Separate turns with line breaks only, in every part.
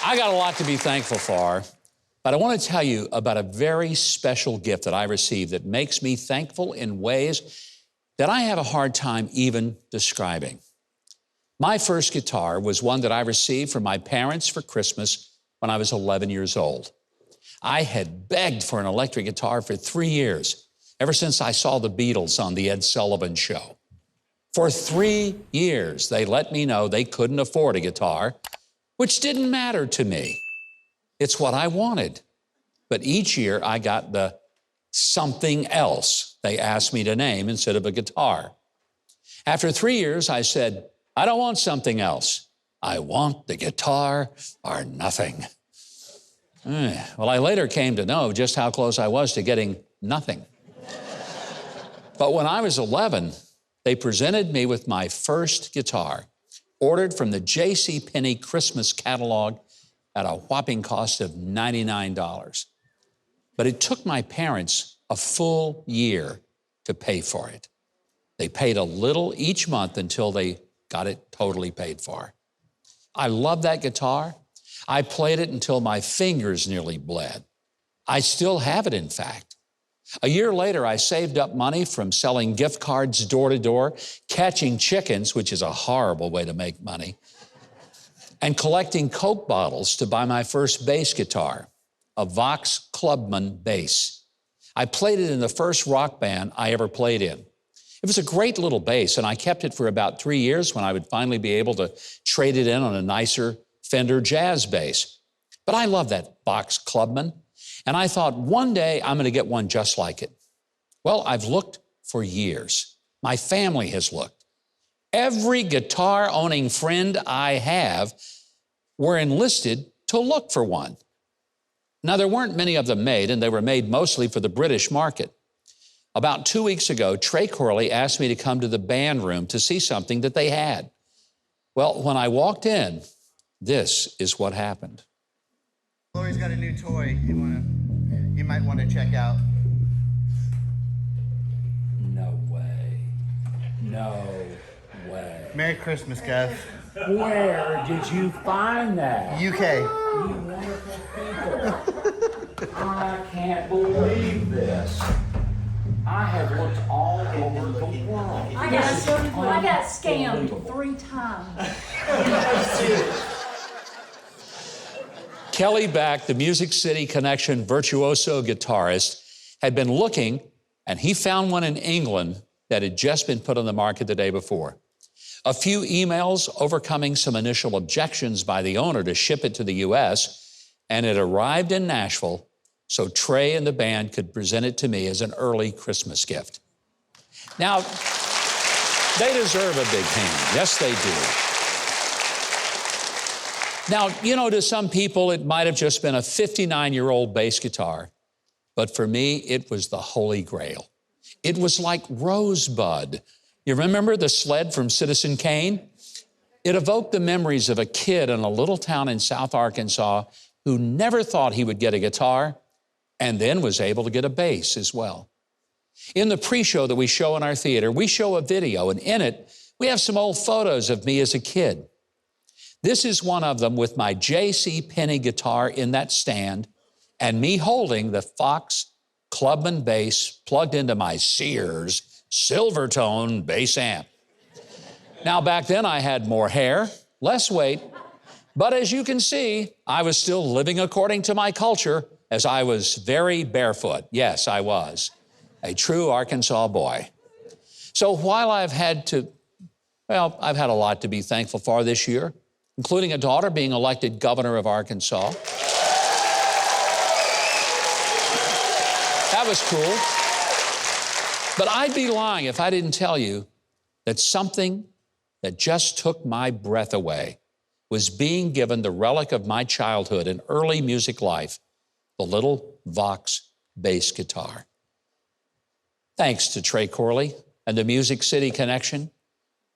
I got a lot to be thankful for, but I want to tell you about a very special gift that I received that makes me thankful in ways that I have a hard time even describing. My first guitar was one that I received from my parents for Christmas when I was 11 years old. I had begged for an electric guitar for 3 years, ever since I saw the Beatles on the Ed Sullivan Show. For 3 years, they let me know they couldn't afford a guitar, which didn't matter to me. It's what I wanted. But each year, I got the something else they asked me to name instead of a guitar. After 3 years, I said, I don't want something else. I want the guitar or nothing. Well, I later came to know just how close I was to getting nothing. But when I was 11, they presented me with my first guitar, ordered from the JCPenney Christmas catalog at a whopping cost of $99. But it took my parents a full year to pay for it. They paid a little each month until they got it totally paid for. I love that guitar. I played it until my fingers nearly bled. I still have it, in fact. A year later, I saved up money from selling gift cards door to door, catching chickens, which is a horrible way to make money, and collecting Coke bottles to buy my first bass guitar, a Vox Clubman bass. I played it in the first rock band I ever played in. It was a great little bass, and I kept it for about 3 years when I would finally be able to trade it in on a nicer Fender jazz bass. But I love that Vox Clubman, and I thought one day I'm going to get one just like it. Well, I've looked for years. My family has looked. Every guitar-owning friend I have were enlisted to look for one. Now, there weren't many of them made, and they were made mostly for the British market. About 2 weeks ago, Trey Corley asked me to come to the band room to see something that they had. Well, when I walked in, this is what happened.
Lori's got a new toy you might want to check out.
No way. No way.
Merry Christmas, Kev.
Where did you find that?
UK.
You wonderful people. I can't believe this. I have looked all over the world.
I got scammed 3 times.
Kelly Back, the Music City Connection virtuoso guitarist, had been looking, and he found one in England that had just been put on the market the day before. A few emails overcoming some initial objections by the owner to ship it to the U.S., and it arrived in Nashville so Trey and the band could present it to me as an early Christmas gift. Now, they deserve a big hand. Yes, they do. Now, you know, to some people, it might have just been a 59-year-old bass guitar, but for me, it was the Holy Grail. It was like Rosebud. You remember the sled from Citizen Kane? It evoked the memories of a kid in a little town in South Arkansas who never thought he would get a guitar and then was able to get a bass as well. In the pre-show that we show in our theater, we show a video, and in it, we have some old photos of me as a kid. This is one of them with my JCPenney guitar in that stand and me holding the Vox Clubman bass plugged into my Sears Silvertone bass amp. Now, back then, I had more hair, less weight, but as you can see, I was still living according to my culture, as I was very barefoot. Yes, I was a true Arkansas boy. So while I've had a lot to be thankful for this year, including a daughter being elected governor of Arkansas. That was cool. But I'd be lying if I didn't tell you that something that just took my breath away was being given the relic of my childhood and early music life, the little Vox bass guitar. Thanks to Trey Corley and the Music City Connection,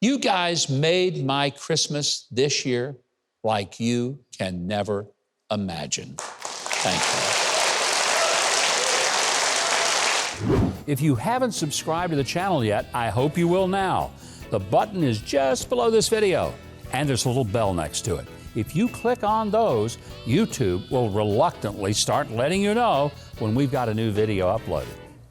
you guys made my Christmas this year like you can never imagine. Thank you. If you haven't subscribed to the channel yet, I hope you will now. The button is just below this video, and there's a little bell next to it. If you click on those, YouTube will reluctantly start letting you know when we've got a new video uploaded.